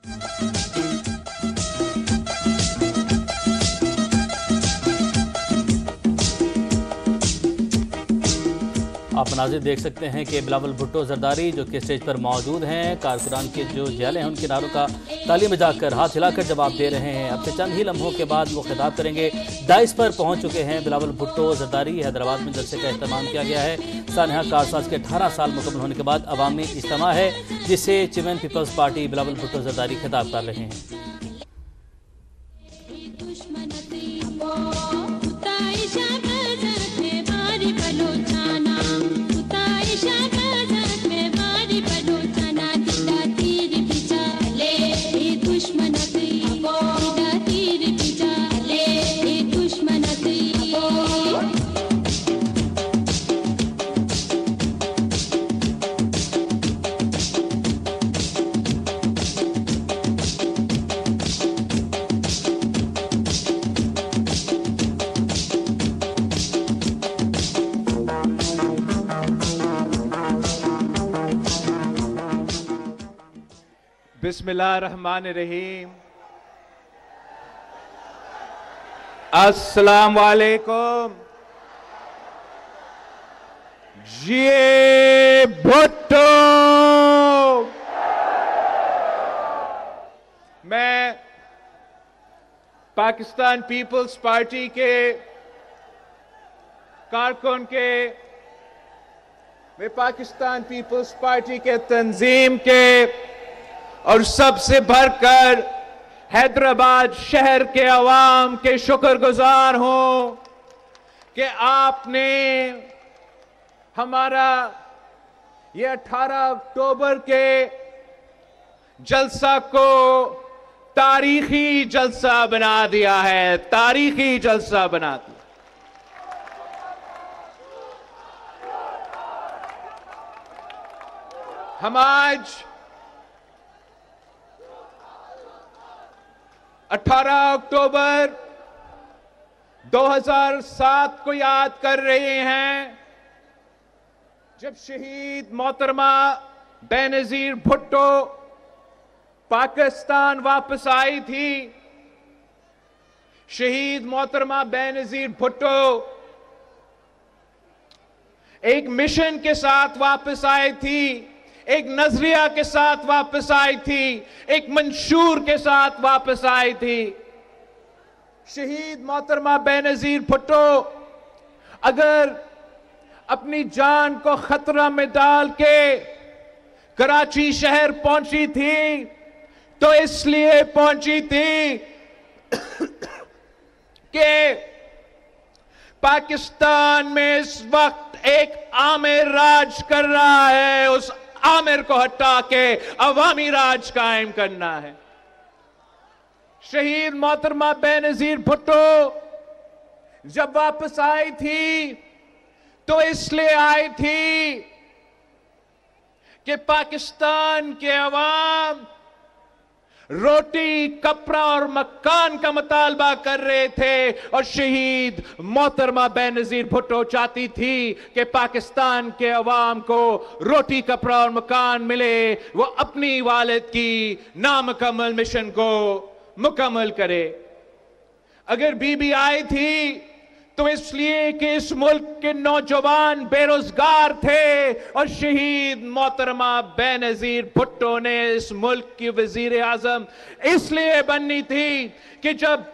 आप मनाजिर देख सकते हैं कि बिलावल भुट्टो जरदारी जो कि स्टेज पर मौजूद हैं, कारकुनान के जो जेलें हैं उनके नारों का ताली बजाकर हाथ हिलाकर जवाब दे रहे हैं। अब से चंद ही लम्हों के बाद वो खिताब करेंगे। डाइस पर पहुंच चुके हैं बिलावल भुट्टो जरदारी। हैदराबाद में जलसे का अहतमाम किया गया है। सानहा कारसाज के 18 साल मुकम्मल होने के बाद अवामी इज्तिमा है जिसे chairman peoples party Bilawal Bhutto Zardari खिताब कर रहे हैं। बिस्मिल्लाहिर्रहमानिर्रहीम। अस्सलाम वालेकुम। जिए भुट्टो। मैं पाकिस्तान पीपल्स पार्टी के कारकुन के, मैं पाकिस्तान पीपल्स पार्टी के तंजीम के और सबसे बढ़कर हैदराबाद शहर के अवाम के शुक्रगुजार हूं कि आपने हमारा ये 18 अक्टूबर के जलसा को तारीखी जलसा बना दिया है, तारीखी जलसा बना दिया। हम आज 18 अक्टूबर 2007 को याद कर रहे हैं जब शहीद मोहतरमा बेनजीर भुट्टो पाकिस्तान वापस आई थी। शहीद मोहतरमा बेनजीर भुट्टो एक मिशन के साथ वापस आई थी, एक नजरिया के साथ वापस आई थी, एक मंशूर के साथ वापस आई थी। शहीद मोहतरमा बेनजीर भुट्टो अगर अपनी जान को खतरा में डाल के कराची शहर पहुंची थी तो इसलिए पहुंची थी कि पाकिस्तान में इस वक्त एक आमिर राज कर रहा है, उस आमिर को हटा के अवामी राज कायम करना है। शहीद मोहतरमा बेनजीर भुट्टो जब वापस आई थी तो इसलिए आई थी कि पाकिस्तान के अवाम रोटी, कपड़ा और मकान का मुतालबा कर रहे थे और शहीद मोहतरमा बेनजीर भुट्टो चाहती थी कि पाकिस्तान के अवाम को रोटी, कपड़ा और मकान मिले, वो अपनी वालिद की नामुकम्मल मिशन को मुकम्मल करे। अगर बीबी आई थी तो इसलिए कि इस मुल्क के नौजवान बेरोजगार थे और शहीद मोहतरमा बेनजीर भुट्टो ने इस मुल्क की वजीर आजम इसलिए बननी थी कि जब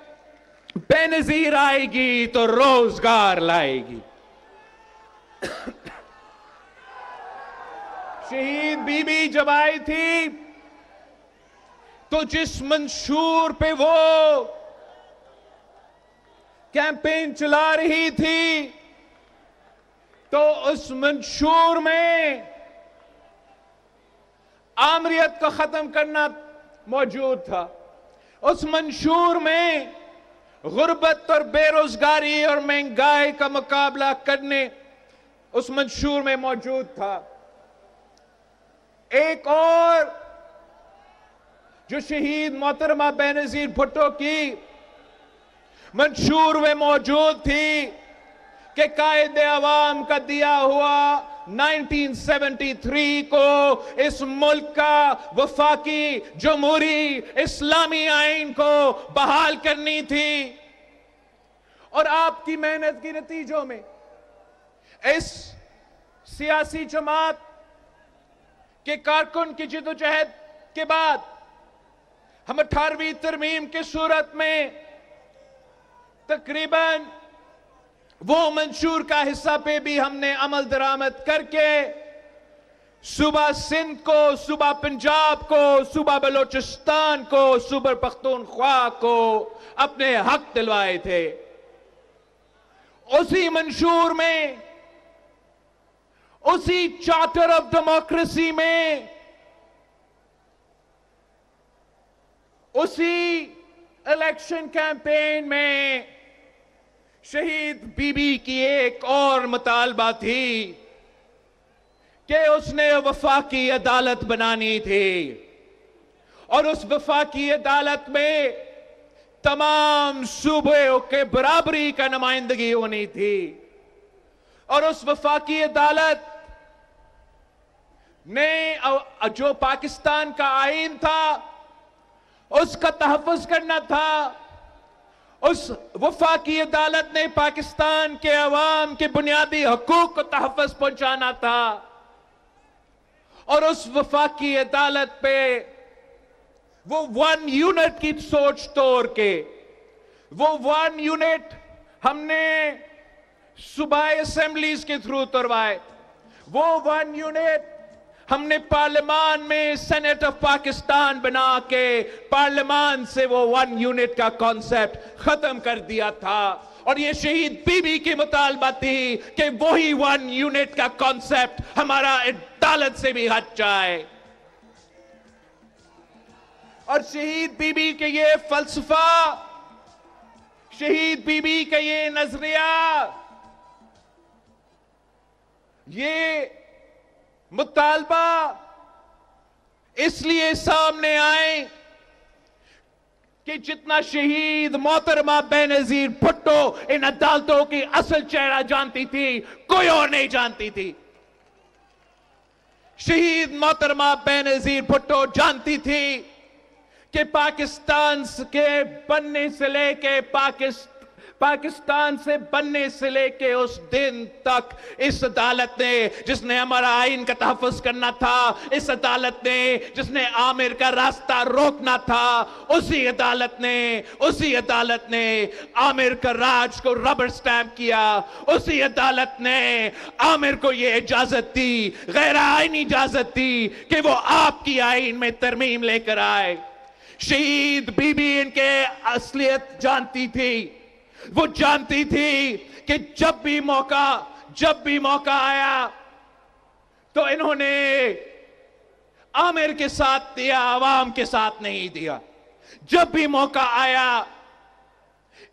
बेनजीर आएगी तो रोजगार लाएगी। शहीद बीबी जब आई थी तो जिस मंशूर पे वो कैंपेन चला रही थी तो उस मंशूर में आमरियत को खत्म करना मौजूद था। उस मंशूर में गुर्बत और बेरोजगारी और महंगाई का मुकाबला करने उस मंशूर में मौजूद था। एक और जो शहीद मोहतरमा बेनजीर भुट्टो की मंशूर में मौजूद थी कि कायदे अवाम का दिया हुआ 1973 को इस मुल्क का वफाकी जमहूरी इस्लामी आइन को बहाल करनी थी। और आपकी मेहनत के नतीजों में इस सियासी जमात के कारकुन की जिद्दोजहद के बाद हम 18वीं तरमीम की सूरत में तकरीबन वो मंशूर का हिस्सा पे भी हमने अमल दरामद करके सूबा सिंध को, सूबा पंजाब को, सूबा बलोचिस्तान को, सूबा पख्तूनख्वा को अपने हक दिलवाए थे। उसी मंशूर में, उसी चार्टर ऑफ डेमोक्रेसी में, उसी इलेक्शन कैंपेन में शहीद बीबी की एक और मुतालबा थी कि उसने वफाकी अदालत बनानी थी और उस वफाकी अदालत में तमाम सूबों के बराबरी का नुमाइंदगी होनी थी और उस वफाकी अदालत ने जो पाकिस्तान का आइन था उसका तहफ़्फ़ुज़ करना था। उस वफाकी अदालत ने पाकिस्तान के अवाम के बुनियादी हकूक को तहफ़्फ़ुज़ पहुंचाना था और उस वफाकी अदालत पे वो 1 यूनिट की सोच तोड़ के, वो 1 यूनिट हमने सूबाई असेंबलीज के थ्रू तोड़वाए, वो 1 यूनिट हमने पार्लियामान में सेनेट ऑफ पाकिस्तान बना के पार्लियामान से वो 1 यूनिट का कॉन्सेप्ट खत्म कर दिया था। और ये शहीद बीबी की मुतालबा थी कि वही 1 यूनिट का कॉन्सेप्ट हमारा अदालत से भी हट जाए। और शहीद बीबी के ये फलसफा, शहीद बीबी का ये नजरिया, ये मुतालबा इसलिए सामने आए कि जितना शहीद मोहतरमा बेनजीर भुट्टो इन अदालतों की असल चेहरा जानती थी, कोई और नहीं जानती थी। शहीद मोहतरमा बेनजीर भुट्टो जानती थी कि पाकिस्तान के बनने से लेके पाकिस्तान से बनने से लेके उस दिन तक इस अदालत ने, जिसने हमारा आइन का तहफ़्फ़ुज़ करना था, इस अदालत ने जिसने आमिर का रास्ता रोकना था, उसी अदालत ने आमिर का राज को रबर स्टैंप किया। उसी अदालत ने आमिर को यह इजाजत दी, गैर आईनी इजाजत दी कि वो आपकी आइन में तरमीम लेकर आए। शहीद बीबी इनके असलियत जानती थी। वो जानती थी कि जब भी मौका आया तो इन्होंने आमिर के साथ दिया, आवाम के साथ नहीं दिया। जब भी मौका आया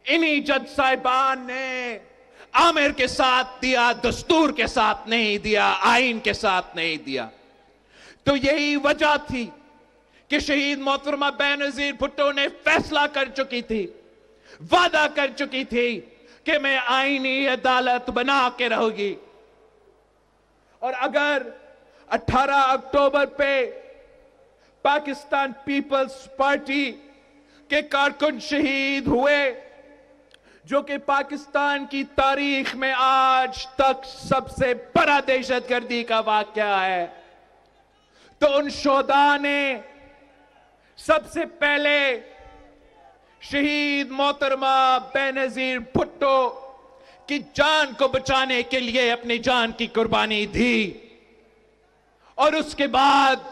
इन्हीं जज साहिबान ने आमिर के साथ दिया, दस्तूर के साथ नहीं दिया, आइन के साथ नहीं दिया। तो यही वजह थी कि शहीद मोहतरमा बेनजीर भुट्टो ने फैसला कर चुकी थी, वादा कर चुकी थी कि मैं आईनी अदालत बना के रहूंगी। और अगर 18 अक्टूबर पे पाकिस्तान पीपल्स पार्टी के कारकुन शहीद हुए, जो कि पाकिस्तान की तारीख में आज तक सबसे बड़ा दहशतगर्दी का वाकया है, तो उन शोहदा ने सबसे पहले शहीद मोहतरमा बेनजीर भुट्टो की जान को बचाने के लिए अपनी जान की कुर्बानी दी। और उसके बाद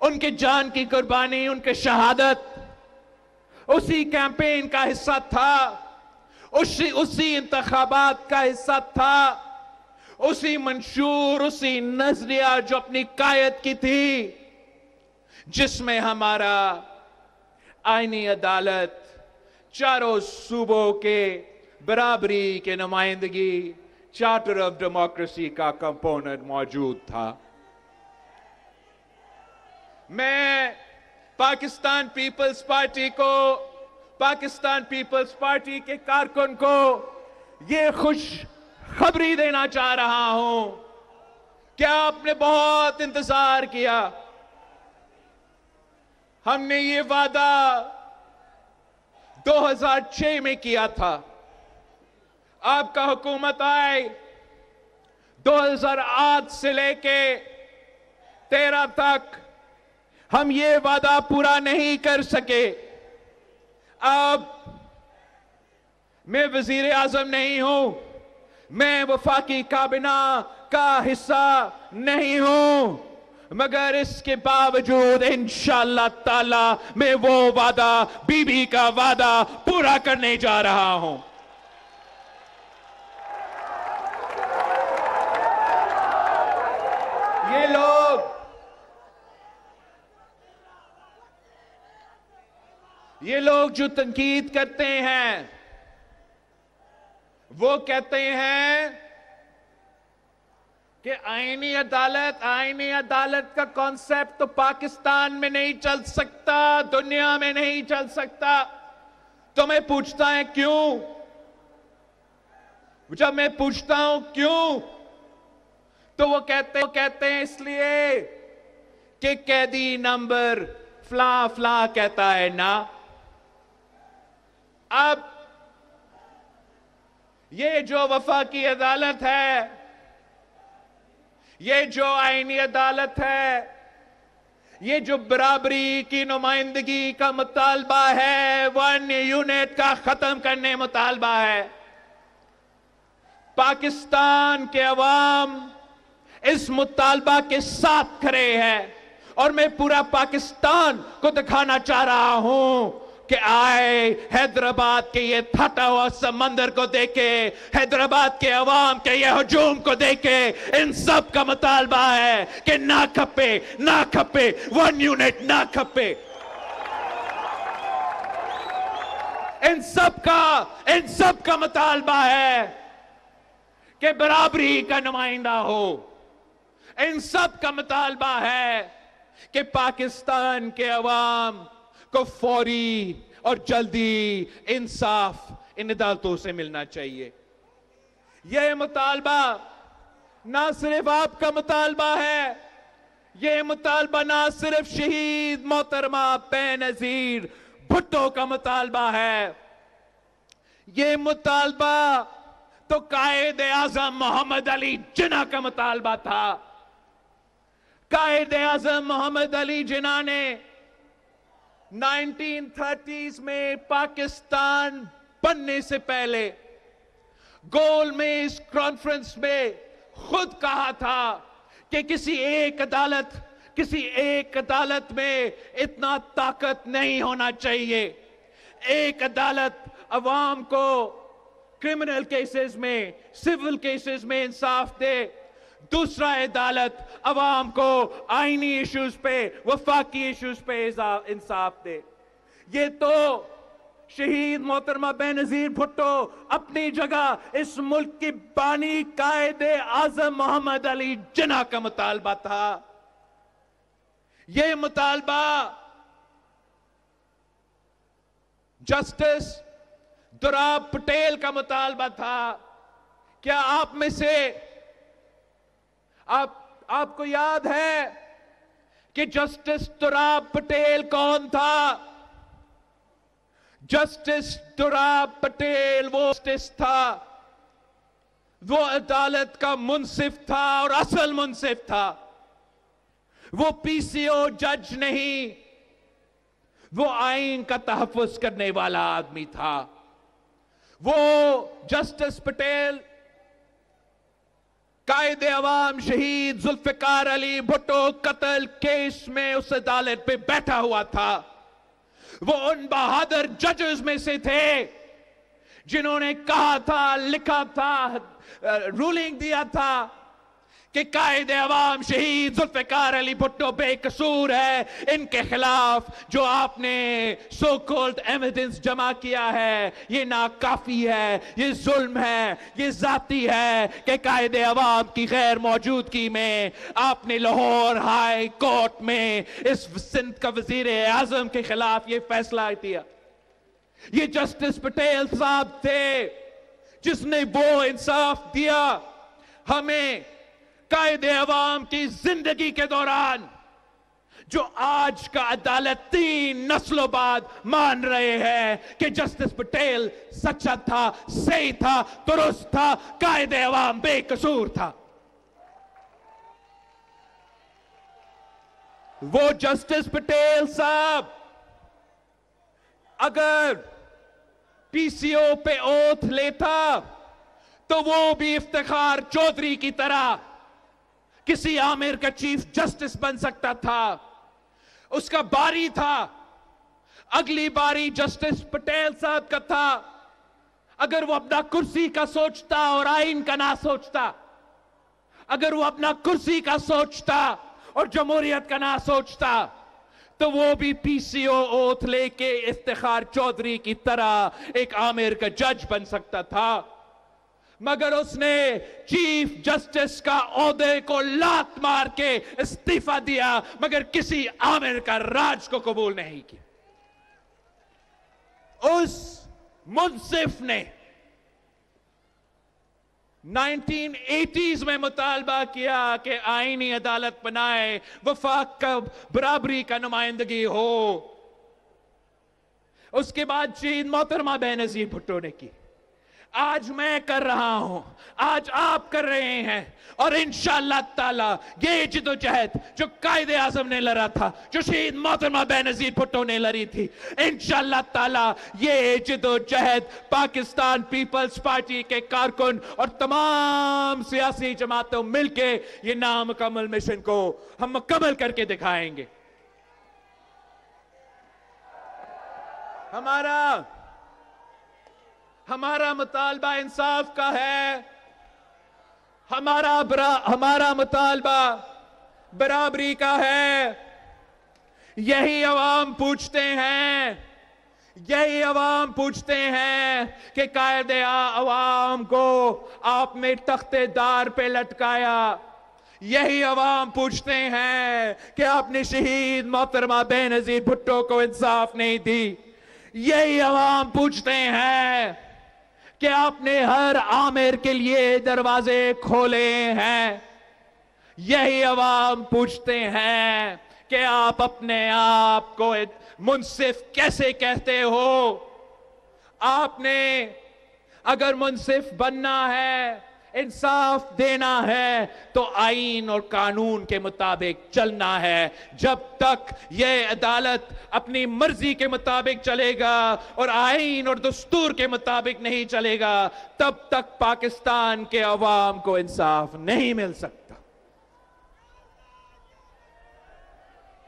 उनके जान की कुर्बानी, उनके शहादत उसी कैंपेन का हिस्सा था, उसी इंतखाबात का हिस्सा था, उसी मंशूर, उसी नजरिया जो अपनी कायद की थी, जिसमें हमारा आईनी अदालत, चारों सूबों के बराबरी के नुमाइंदगी, चार्टर ऑफ डेमोक्रेसी का कंपोनेंट मौजूद था। मैं पाकिस्तान पीपल्स पार्टी के कारकुन को ये खुश खबरी देना चाह रहा हूं कि आपने बहुत इंतजार किया। हमने ये वादा 2006 में किया था। आपका हुकूमत आए 2008 से लेके 13 तक हम ये वादा पूरा नहीं कर सके। अब मैं वजीर आजम नहीं हूं, मैं वफाकी काबिना का हिस्सा नहीं हूं, मगर इसके बावजूद इंशाअल्लाह ताला मैं वो वादा, बीबी का वादा पूरा करने जा रहा हूं। ये लोग जो तनकीद करते हैं, वो कहते हैं कि आईनी अदालत का कॉन्सेप्ट तो पाकिस्तान में नहीं चल सकता, दुनिया में नहीं चल सकता। तो मैं पूछता है क्यों? जब मैं पूछता हूं क्यों, तो वो कहते हैं इसलिए कि कैदी नंबर फ्ला फ्ला कहता है ना। अब ये जो वफाकी अदालत है, ये जो आईनी अदालत है, ये जो बराबरी की नुमाइंदगी का मुतालबा है, 1 यूनिट का खत्म करने मुतालबा है, पाकिस्तान के अवाम इस मुतालबा के साथ खड़े हैं। और मैं पूरा पाकिस्तान को दिखाना चाह रहा हूं कि आए हैदराबाद के ये फटा हुआ समंदर को देखे, हैदराबाद के अवाम के ये हुजूम को देखे, इन सब का मुतालबा है कि ना खपे, ना खपे, 1 यूनिट ना खपे। इन सब का मुतालबा है कि बराबरी का नुमाइंदा हो। इन सब का मुतालबा है कि पाकिस्तान के अवाम को फौरी और जल्दी इंसाफ इन अदालतों से मिलना चाहिए। यह मुतालबा ना सिर्फ आपका मुतालबा है, यह मुतालबा ना सिर्फ शहीद मोहतरमा बेनजीर भुट्टो का मुतालबा है, यह मुतालबा तो कायद आजम मोहम्मद अली जिन्ना का मुतालबा था। कायद आजम मोहम्मद अली जिन्ना ने 1930s में पाकिस्तान बनने से पहले गोलमेज कॉन्फ्रेंस में खुद कहा था कि किसी एक अदालत में इतना ताकत नहीं होना चाहिए। एक अदालत अवाम को क्रिमिनल केसेस में, सिविल केसेस में इंसाफ दे, दूसरा अदालत अवाम को आईनी इश्यूज पे, वफाकी इश्यूज पे इंसाफ दे। ये तो शहीद मोहतरमा बेनजीर भुट्टो अपनी जगह इस मुल्क की बानी कायद आजम मोहम्मद अली जिन्ना का मुतालबा था। ये मुतालबा जस्टिस दुराब पटेल का मुतालबा था। क्या आप में से आपको याद है कि जस्टिस दुराब पटेल कौन था? जस्टिस दुराब पटेल वो जस्टिस था, वो अदालत का मुंसिफ था और असल मुंसिफ था। वो पीसीओ जज नहीं, वो आइन का तहफ्फुज करने वाला आदमी था। वो जस्टिस पटेल कायदे अवाम शहीद जुल्फिकार अली भुट्टो कत्ल केस में उस अदालत पे बैठा हुआ था। वो उन बहादुर जजेस में से थे जिन्होंने कहा था, लिखा था, रूलिंग दिया था कि कायदे अवाम शहीद जुल्फिकार अली भुट्टो बेकसूर है। इनके खिलाफ जो आपने सो कॉल्ड एविडेंस जमा किया है, ये नाकाफी है, ये जुल्म है, ये जाती है कि कायदे अवाम की गैर मौजूदगी में आपने लाहौर हाई कोर्ट में इस सिंध का वजीर आजम के खिलाफ ये फैसला दिया। ये जस्टिस पटेल साहब थे जिसने वो इंसाफ दिया हमें कायदे अवाम की जिंदगी के दौरान, जो आज का अदालत 3 नस्लों बाद मान रहे हैं कि जस्टिस पटेल सच्चा था, सही था, दुरुस्त था, कायदे अवाम बेकसूर था। वो जस्टिस पटेल साहब अगर पीसीओ पे ओथ लेता तो वो भी इफ्तिखार चौधरी की तरह किसी आमिर का चीफ जस्टिस बन सकता था। उसका बारी था, अगली बारी जस्टिस पटेल साहब का था। अगर वो अपना कुर्सी का सोचता और आइन का ना सोचता, अगर वो अपना कुर्सी का सोचता और जमहूरियत का ना सोचता, तो वो भी पीसीओ ओथ लेके इफ्तिखार चौधरी की तरह एक आमिर का जज बन सकता था। मगर उसने चीफ जस्टिस का ओहदे को लात मार के इस्तीफा दिया, मगर किसी आमिर का राज को कबूल नहीं किया। उस मुंसिफ ने 1980s में मुतालबा किया कि आईनी अदालत बनाए, वफाक का बराबरी का नुमाइंदगी हो। उसके बाद शहीद मोहतरमा बेनजीर भुट्टो ने की। आज मैं कर रहा हूं, आज आप कर रहे हैं, और इंशाअल्लाह ताला ये जिदोजहद जो कायदे आजम ने लड़ा था, जो शहीद मोहतरमा बेनजीर भुट्टो ने लड़ी थी, इंशाअल्लाह ताला ये जिदोजहद पाकिस्तान पीपल्स पार्टी के कारकुन और तमाम सियासी जमातों मिलके ये नामुकम्मल मिशन को हम मुकम्मल करके दिखाएंगे। हमारा मुतालबा इंसाफ का है, हमारा मुतालबा बराबरी का है। यही अवाम पूछते हैं कि कायदे अवाम को आपने तख्तेदार पे लटकाया। यही अवाम पूछते हैं कि आपने शहीद मोहतरमा बेनजीर भुट्टो को इंसाफ नहीं दी। यही अवाम पूछते हैं कि आपने हर आमिर के लिए दरवाजे खोले हैं। यही अवाम पूछते हैं कि आप अपने आप को मुंसिफ कैसे कहते हो। आपने अगर मुंसिफ बनना है, इंसाफ देना है, तो आईन और कानून के मुताबिक चलना है। जब तक यह अदालत अपनी मर्जी के मुताबिक चलेगा और आईन और दस्तूर के मुताबिक नहीं चलेगा, तब तक पाकिस्तान के अवाम को इंसाफ नहीं मिल सकता।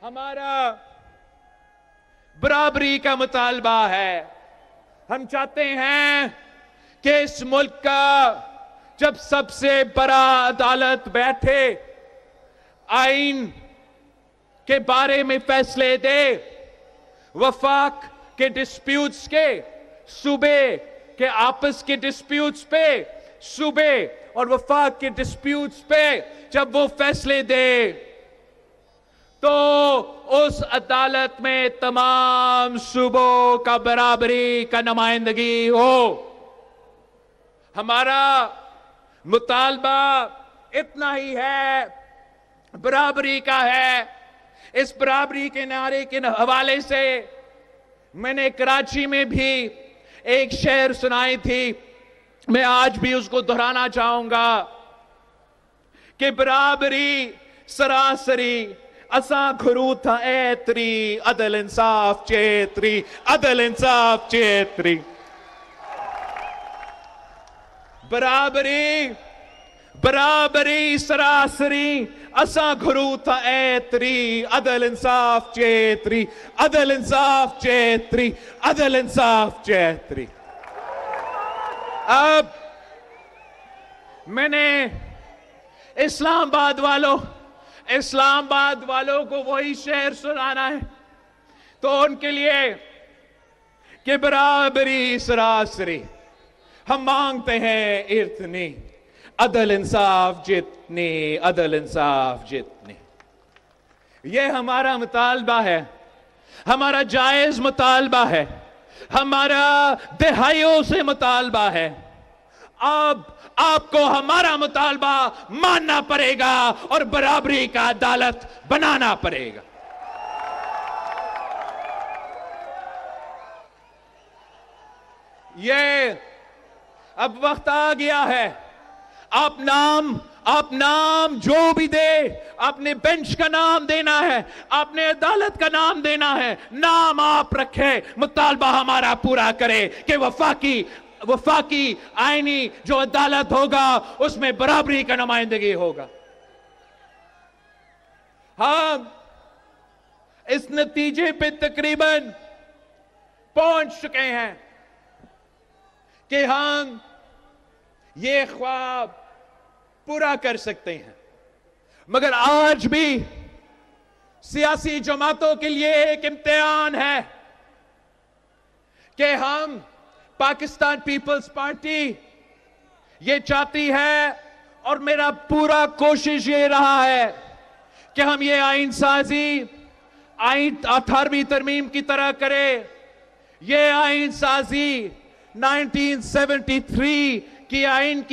हमारा बराबरी का मुतालबा है। हम चाहते हैं कि इस मुल्क का जब सबसे बड़ा अदालत बैठे, आइन के बारे में फैसले दे, वफाक के डिस्प्यूट्स के, सूबे के आपस के डिस्प्यूट्स पे, सूबे और वफाक के डिस्प्यूट्स पे जब वो फैसले दे, तो उस अदालत में तमाम सूबों का बराबरी का नुमाइंदगी हो। हमारा मुतालबा इतना ही है, बराबरी का है। इस बराबरी के नारे के हवाले से मैंने कराची में भी एक शेर सुनाई थी, मैं आज भी उसको दोहराना चाहूंगा कि बराबरी सरासरी असा खरू था ऐतरी, अदल इंसाफ चेतरी, अदल इंसाफ चेतरी। बराबरी सरासरी असा घरू था ऐतरी, अदल इंसाफ चेतरी, अदल इंसाफ चेतरी, अदल इंसाफ चेतरी। अब मैंने इस्लामाबाद वालों को वही शेर सुनाना है, तो उनके लिए कि बराबरी सरासरी हम मांगते हैं इतनी, अदल इंसाफ जितनी, अदल इंसाफ जितनी। यह हमारा मुतालबा है, हमारा जायज मुतालबा है, हमारा दहाइयों से मुतालबा है। अब आपको हमारा मुतालबा मानना पड़ेगा और बराबरी का अदालत बनाना पड़ेगा। ये अब वक्त आ गया है। आप नाम जो भी दे, आपने बेंच का नाम देना है, आपने अदालत का नाम देना है, नाम आप रखे, मुतालबा हमारा पूरा करे कि वफाकी आईनी जो अदालत होगा उसमें बराबरी का नुमाइंदगी होगा। हम इस नतीजे पे तकरीबन पहुंच चुके हैं कि हम ये ख्वाब पूरा कर सकते हैं, मगर आज भी सियासी जमातों के लिए एक इम्तिहान है कि हम पाकिस्तान पीपल्स पार्टी ये चाहती है और मेरा पूरा कोशिश ये रहा है कि हम ये आइन साजी आइन 18वीं तरमीम की तरह करें। ये आइन साजी 1973 की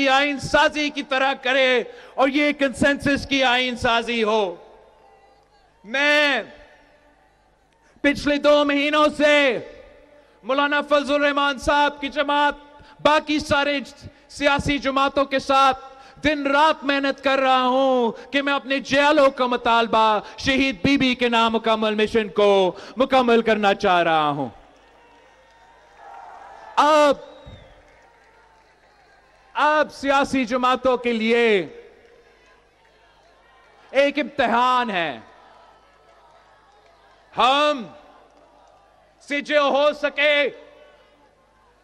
आइन साजी की तरह करे और ये कंसेंसस की आइन साजी हो। मैं पिछले 2 महीनों से मौलाना फजल रहमान साहब की जमात, बाकी सारे सियासी जमातों के साथ दिन रात मेहनत कर रहा हूं कि मैं अपने जेलों का मुतालबा शहीद बीबी के नामुकम्मल मिशन को मुकम्मल करना चाह रहा हूं। अब सियासी जमातों के लिए एक इम्तिहान है। हम से जो हो सके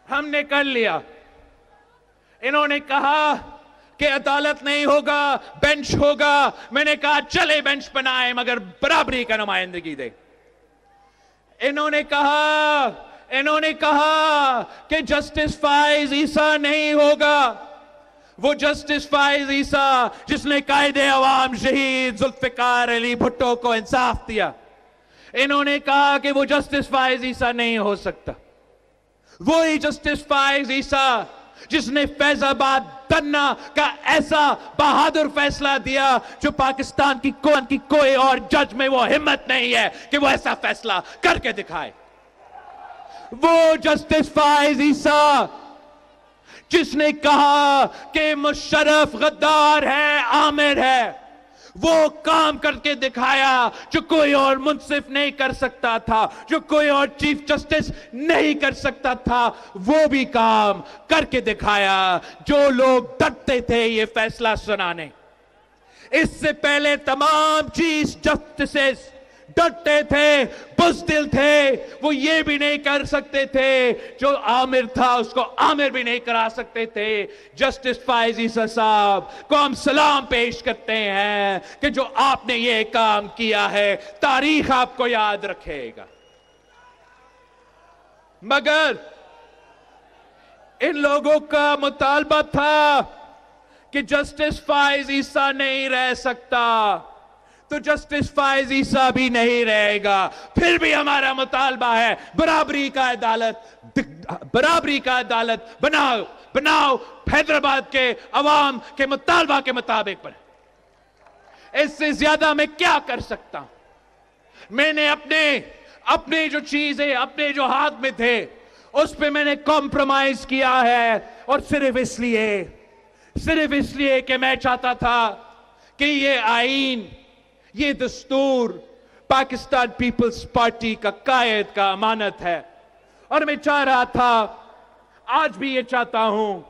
हमने कर लिया। इन्होंने कहा कि अदालत नहीं होगा, बेंच होगा। मैंने कहा चले बेंच बनाए मगर बराबरी का नुमाइंदगी दे। इन्होंने कहा कि जस्टिस फाइज ईसा नहीं होगा, वो जस्टिस फाइज ईसा जिसने कायदे अवाम शहीद जुल्फिकार अली भुट्टो को इंसाफ दिया। इन्होंने कहा कि वो जस्टिस फाइज ईसा नहीं हो सकता। वो ही जस्टिस फाइज ईसा जिसने फैजाबाद धन्ना का ऐसा बहादुर फैसला दिया जो पाकिस्तान की कोई और जज में वो हिम्मत नहीं है कि वो ऐसा फैसला करके दिखाए। वो जस्टिस फाइज ईसा जिसने कहा कि मुशर्रफ गद्दार है, आमिर है, वो काम करके दिखाया जो कोई और मुंसिफ नहीं कर सकता था, जो कोई और चीफ जस्टिस नहीं कर सकता था। वो भी काम करके दिखाया जो लोग डरते थे ये फैसला सुनाने। इससे पहले तमाम चीफ जस्टिस डरते थे, बुज़दिल थे, वो ये भी नहीं कर सकते थे, जो आमिर था उसको आमिर भी नहीं करा सकते थे। जस्टिस फाइज ईसा साहब को हम सलाम पेश करते हैं कि जो आपने ये काम किया है तारीख आपको याद रखेगा। मगर इन लोगों का मुतालबा था कि जस्टिस फाइज ईसा नहीं रह सकता तो जस्टिस फाइज ईसा भी नहीं रहेगा। फिर भी हमारा मुतालबा है बराबरी का अदालत बनाओ हैदराबाद के अवाम के मुतालबा के मुताबिक बने। इससे ज्यादा मैं क्या कर सकता हूं। मैंने अपने जो चीजें अपने जो हाथ में थे उस पे मैंने कॉम्प्रोमाइज किया है, और सिर्फ इसलिए कि मैं चाहता था कि ये आईन, ये दस्तूर पाकिस्तान पीपल्स पार्टी का कायद का अमानत है। और मैं चाह रहा था, आज भी ये चाहता हूं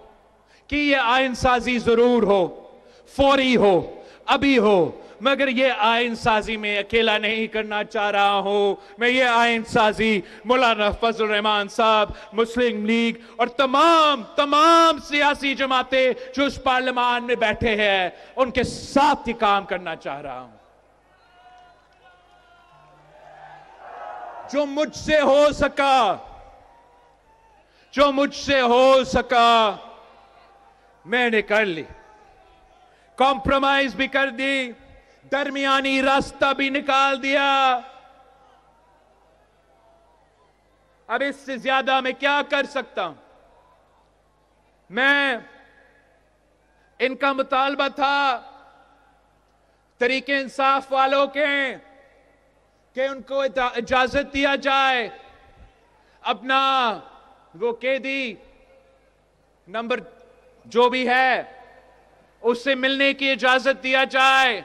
कि ये आइन साजी जरूर हो, फौरी हो, अभी हो, मगर ये आइन साजी में अकेला नहीं करना चाह रहा हूं। मैं ये आइन साजी मौलाना फजल रहमान साहब, मुस्लिम लीग और तमाम सियासी जमातें जो उस पार्लियामान में बैठे हैं उनके साथ ही काम करना चाह रहा हूं। जो मुझसे हो सका मैंने कर ली, कॉम्प्रोमाइज भी कर दी, दरमियानी रास्ता भी निकाल दिया। अब इससे ज्यादा मैं क्या कर सकता हूं। मैं इनका मुतालबा था तरीके इंसाफ वालों के कि उनको इजाजत दिया जाए अपना वो कैदी नंबर जो भी है उससे मिलने की इजाजत दिया जाए।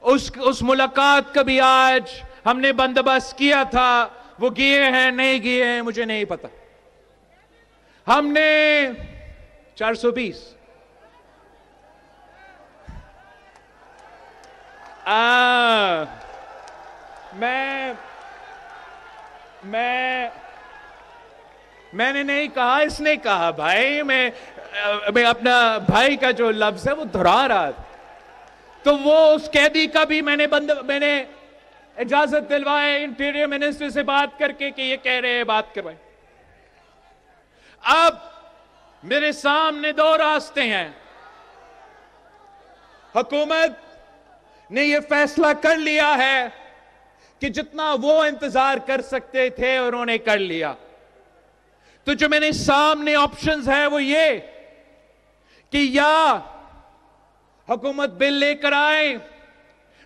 उस मुलाकात का भी आज हमने बंदोबस्त किया था, वो गए हैं नहीं गए हैं मुझे नहीं पता। हमने 420 मैंने नहीं कहा, इसने कहा भाई। मैं अपना भाई का जो लफ्ज है वो दोहरा रहा था। तो वो उस कैदी का भी मैंने इजाजत दिलवाए इंटीरियर मिनिस्टर से बात करके कि ये कह रहे हैं बात करवाए। अब मेरे सामने दो रास्ते हैं। हुकूमत ने ये फैसला कर लिया है कि जितना वो इंतजार कर सकते थे उन्होंने कर लिया। तो जो मेरे सामने ऑप्शंस है वो ये कि या हुकूमत बिल लेकर आए,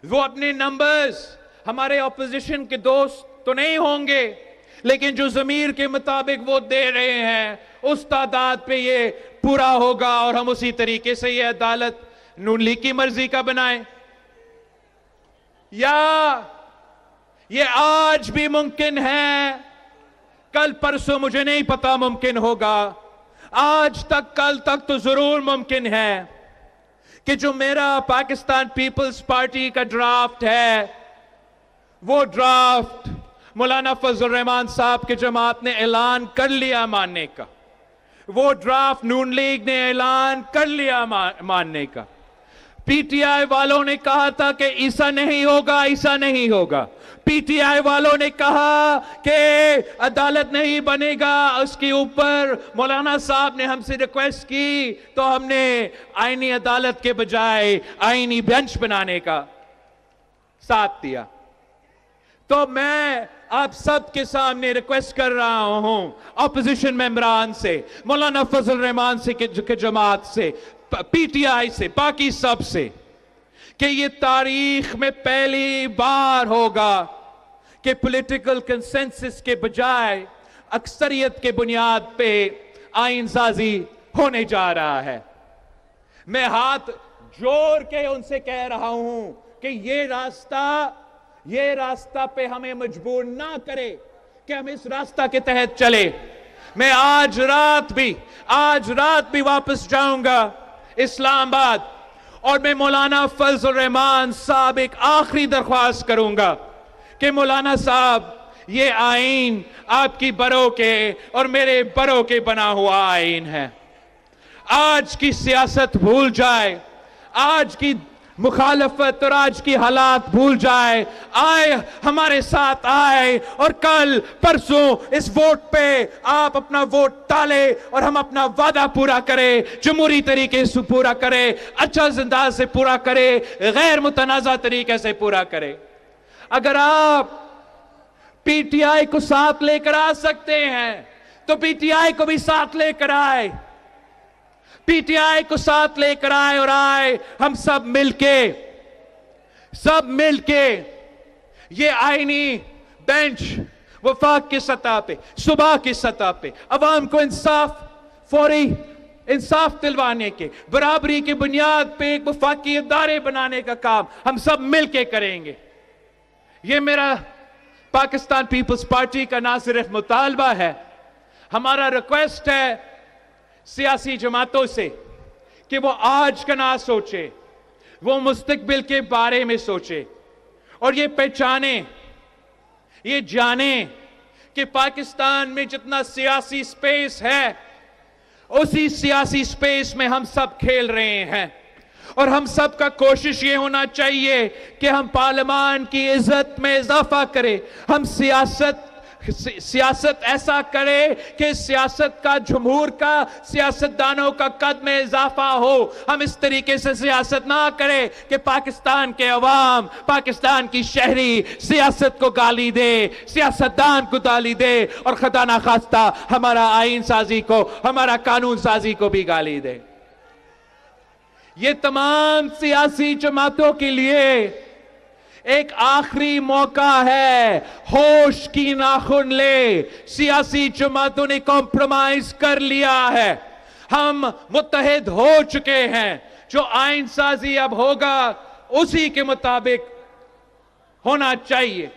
वो अपने नंबर्स हमारे ऑपोजिशन के दोस्त तो नहीं होंगे लेकिन जो ज़मीर के मुताबिक वो दे रहे हैं उस तादाद पे ये पूरा होगा और हम उसी तरीके से ये अदालत नून लीग की मर्जी का बनाएं। या ये आज भी मुमकिन है, कल परसों मुझे नहीं पता मुमकिन होगा, आज तक कल तक तो जरूर मुमकिन है कि जो मेरा पाकिस्तान पीपल्स पार्टी का ड्राफ्ट है वो ड्राफ्ट मौलाना फजल रहमान साहब की जमात ने ऐलान कर लिया मानने का, वो ड्राफ्ट नून लीग ने ऐलान कर लिया मानने का। पीटीआई वालों ने कहा था कि ऐसा नहीं होगा, ऐसा नहीं होगा। पीटीआई वालों ने कहा कि अदालत नहीं बनेगा, उसके ऊपर मौलाना साहब ने हमसे रिक्वेस्ट की तो हमने आईनी अदालत के बजाय आईनी बेंच बनाने का साथ दिया। तो मैं आप सबके सामने रिक्वेस्ट कर रहा हूं ऑपोजिशन मेंबरान से, मौलाना फजल रहमान से के जमात से, पीटीआई से, बाकी सब से कि ये तारीख में पहली बार होगा कि पॉलिटिकल कंसेंसस के बजाय अक्सरियत के बुनियाद पे आईन साजी होने जा रहा है। मैं हाथ जोड़ के उनसे कह रहा हूं कि ये रास्ता पे हमें मजबूर ना करे कि हम इस रास्ता के तहत चले। मैं आज रात भी वापस जाऊंगा इस्लामाबाद और मैं मौलाना फजल रहमान साहब एक आखिरी दरख्वास्त करूंगा कि मौलाना साहब ये आईन आपकी बरों के और मेरे बरों के बना हुआ आईन है। आज की सियासत भूल जाए, आज की मुखालफत और आज की हालात भूल जाए, आए हमारे साथ आए और कल परसों इस वोट पे आप अपना वोट डालें और हम अपना वादा पूरा करें, जमहूरी तरीके से पूरा करें, अच्छा अंदाज से पूरा करें, गैर मुतनाज़ा तरीके से पूरा करें। अगर आप पीटीआई को साथ लेकर आ सकते हैं तो पीटीआई को भी साथ लेकर आए, पीटीआई को साथ लेकर आए और हम सब मिलके ये आईनी बेंच वफाक की सतह पे, सुबह की सतह पे अवाम को फौरी इंसाफ दिलवाने के, बराबरी की बुनियाद पे एक वफाकी इदारे बनाने का काम हम सब मिलके करेंगे। ये मेरा पाकिस्तान पीपल्स पार्टी का ना सिर्फ मुतालबा है, हमारा रिक्वेस्ट है सियासी जमातों से कि वो आज का ना सोचे, वो मुस्तकबिल के बारे में सोचे और ये पहचाने, ये जाने कि पाकिस्तान में जितना सियासी स्पेस है उसी सियासी स्पेस में हम सब खेल रहे हैं और हम सब का कोशिश ये होना चाहिए कि हम पार्लियामान की इज्जत में इजाफा करें, हम सियासत ऐसा करे कि सियासत का, जमहूर का, सियासतदानों का कद में इजाफा हो। हम इस तरीके से सियासत ना करें कि पाकिस्तान के अवाम, पाकिस्तान की शहरी सियासत को गाली दे, सियासतदान को गाली दे और खुदा ना खास्ता हमारा आईन साजी को, हमारा कानून साजी को भी गाली दे। ये तमाम सियासी जमातों के लिए एक आखिरी मौका है। होश की नाखुन ले। सियासी जमातों ने कॉम्प्रोमाइज कर लिया है। हम मुत्तहिद हो चुके हैं। जो आइन साजी अब होगा उसी के मुताबिक होना चाहिए।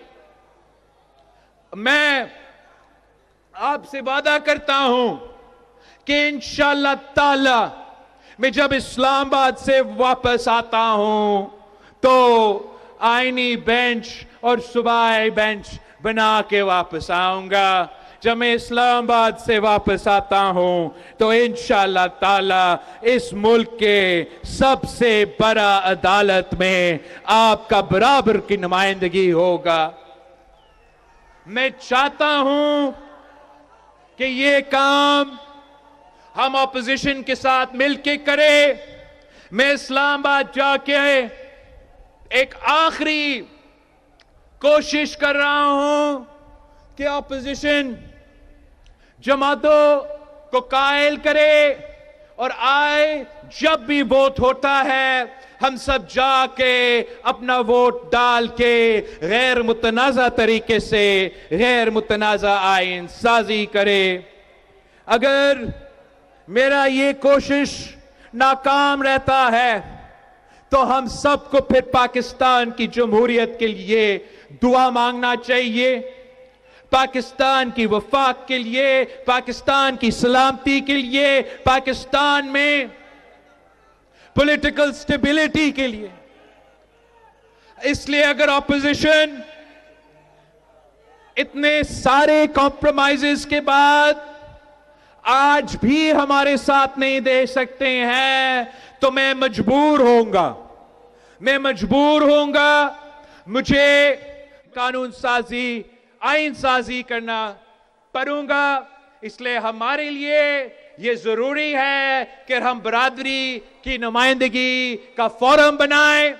मैं आपसे वादा करता हूं कि इंशाअल्लाह ताला मैं जब इस्लामाबाद से वापस आता हूं तो आईनी बेंच और सूबाई बेंच बना के वापस आऊंगा। जब मैं इस्लामाबाद से वापस आता हूं तो इंशाअल्लाह ताला इस मुल्क के सबसे बड़ा अदालत में आपका बराबर की नुमाइंदगी होगा। मैं चाहता हूं कि ये काम हम ऑपोजिशन के साथ मिलके करें। मैं इस्लामाबाद जाके एक आखिरी कोशिश कर रहा हूं कि ऑपोजिशन जमातों को कायल करे और आए जब भी वोट होता है हम सब जाके अपना वोट डाल के गैर मुतनाज़ा तरीके से गैर मुतनाज़ा आइन साजी करे। अगर मेरा ये कोशिश नाकाम रहता है तो हम सबको फिर पाकिस्तान की जमहूरियत के लिए दुआ मांगना चाहिए, पाकिस्तान की वफाक के लिए, पाकिस्तान की सलामती के लिए, पाकिस्तान में पॉलिटिकल स्टेबिलिटी के लिए। इसलिए अगर ऑपोजिशन इतने सारे कॉम्प्रोमाइजेस के बाद आज भी हमारे साथ नहीं दे सकते हैं तो मैं मजबूर होऊंगा, मुझे कानून साजी आइन साजी करना पड़ूंगा। इसलिए हमारे लिए ये जरूरी है कि हम बरादरी की नुमाइंदगी का फोरम बनाएं।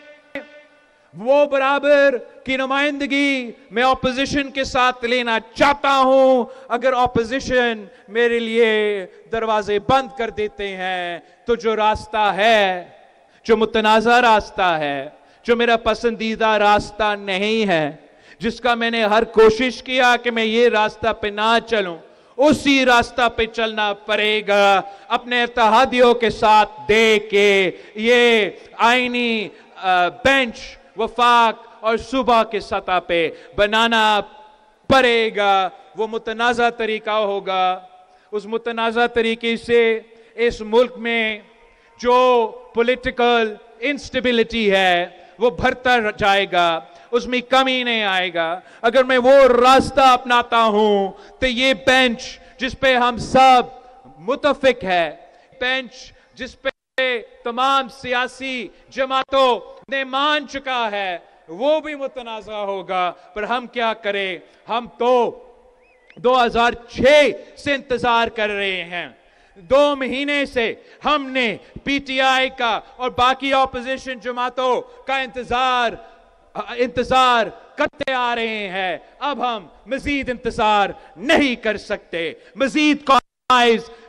वो बराबर की नुमाइंदगी मैं ऑपोजिशन के साथ लेना चाहता हूं। अगर ऑपोजिशन मेरे लिए दरवाजे बंद कर देते हैं तो जो रास्ता है, जो मुतनाज़ा रास्ता है, जो मेरा पसंदीदा रास्ता नहीं है, जिसका मैंने हर कोशिश किया कि मैं ये रास्ता पे ना चलूं, उसी रास्ता पे चलना पड़ेगा। अपने इत्तेहादियों के साथ दे के ये आईनी बेंच वफाक और सूबा के सतह पे बनाना पड़ेगा। वो मुतनाज़ा तरीका होगा। उस मुतनाज़ा तरीके से इस मुल्क में जो पॉलिटिकल इंस्टेबिलिटी है वो बढ़ता जाएगा, उसमें कमी नहीं आएगा। अगर मैं वो रास्ता अपनाता हूं तो ये बेंच जिस पे हम सब मुतफिक है, बेंच जिस पे तमाम सियासी जमातों ने मान चुका है, वो भी मुतनाज़ा होगा। पर हम क्या करें? हम तो 2006 से इंतजार कर रहे हैं। 2 महीने से हमने पीटीआई का और बाकी ऑपोजिशन जमातों का इंतजार करते आ रहे हैं। अब हम मजीद इंतजार नहीं कर सकते, मजीद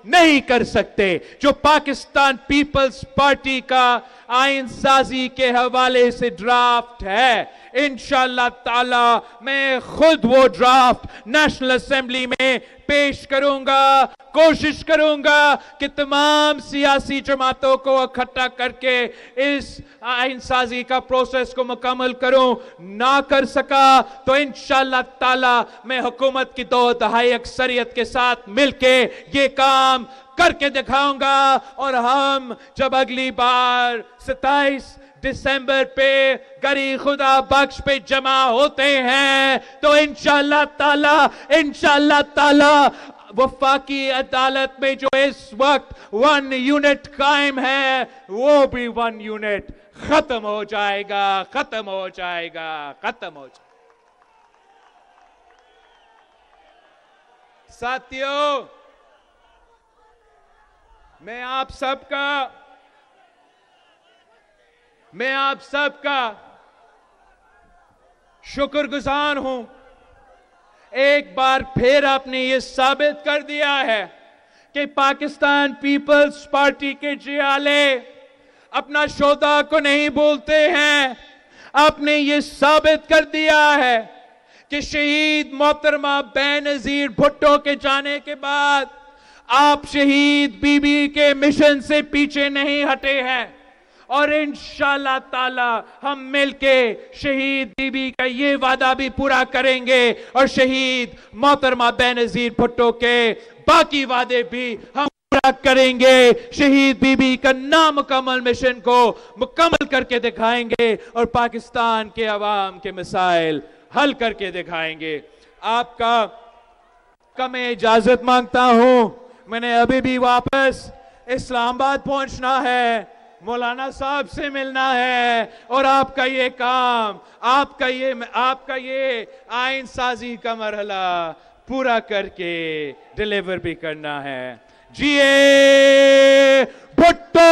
नहीं कर सकते। जो पाकिस्तान पीपल्स पार्टी का आइन साजी के हवाले से ड्राफ्ट है, इंशाअल्लाह ताला मैं खुद वो ड्राफ्ट नेशनल असेंबली में पेश करूंगा। कोशिश करूंगा कि तमाम सियासी जमातों को इकट्ठा करके इस आइन साजी का प्रोसेस को मुकम्मल करूं। ना कर सका तो इंशाअल्लाह ताला मैं हुकूमत की 2 तिहाई अक्सरियत के साथ मिलके ये काम करके दिखाऊंगा। और हम जब अगली बार 27 दिसंबर पे गरी खुदा बख्श पे जमा होते हैं तो इंशाअल्लाह ताला वफाकी अदालत में जो इस वक्त 1 यूनिट कायम है वो भी 1 यूनिट खत्म हो जाएगा। साथियों, मैं आप सबका शुक्रगुजार हूं। एक बार फिर आपने ये साबित कर दिया है कि पाकिस्तान पीपल्स पार्टी के जियाले अपना शोधा को नहीं भूलते हैं। आपने ये साबित कर दिया है कि शहीद मोहतरमा बेनजीर भुट्टो के जाने के बाद आप शहीद बीबी के मिशन से पीछे नहीं हटे हैं और इंशाअल्लाह ताला हम मिलके शहीद बीबी का ये वादा भी पूरा करेंगे और शहीद मोहतरमा बेनजीर भुट्टो के बाकी वादे भी हम पूरा करेंगे। शहीद बीबी का नामुकम्मल मिशन को मुकम्मल करके दिखाएंगे और पाकिस्तान के अवाम के मसाइल हल करके दिखाएंगे। आपका मैं इजाजत मांगता हूं। मैंने अभी भी वापस इस्लामाबाद पहुंचना है, मौलाना साहब से मिलना है और आपका ये काम, आपका ये आइन साजी का मरहला पूरा करके डिलीवर भी करना है। जिए भुट्टो।